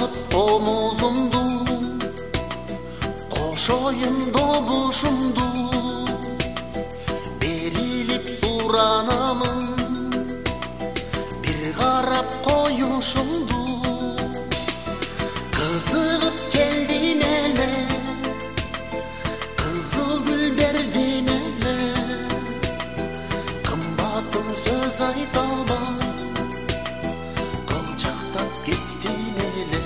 бақыт omuzumdu, қошойын добушумду, берилип суранамын, бир қарап қоюшумду. Қызығып келдим эле, қызыл гүл бердим эле, қымбатым сөз айта албай кылчактап кеттим эле.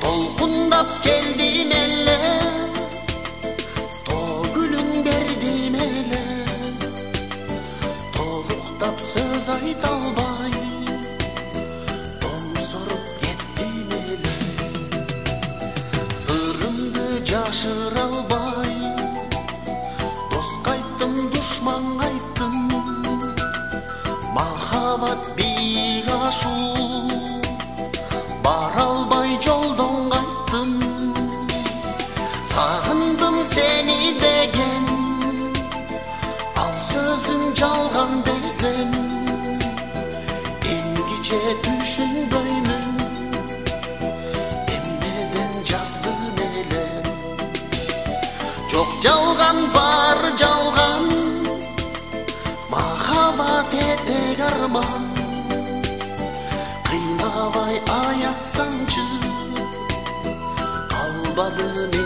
Толкундап келдим эле, тоо гүлүн бердим эле, толуктап сөз айта албай томсоруп кеттим эле. Сырымды жашыра албай доска айттым, душманга айттым, махаббат бийик ашуу, бара албай жолдон кайттым. Сагындым сени деген, ал сөзүң жалган деген, эмгиче түшүнбөймүн, эмнеден жаздым эле. Жок жалган, бар жалган, махаббат этек арман. Кыйнабай аятсаңчы, калбадым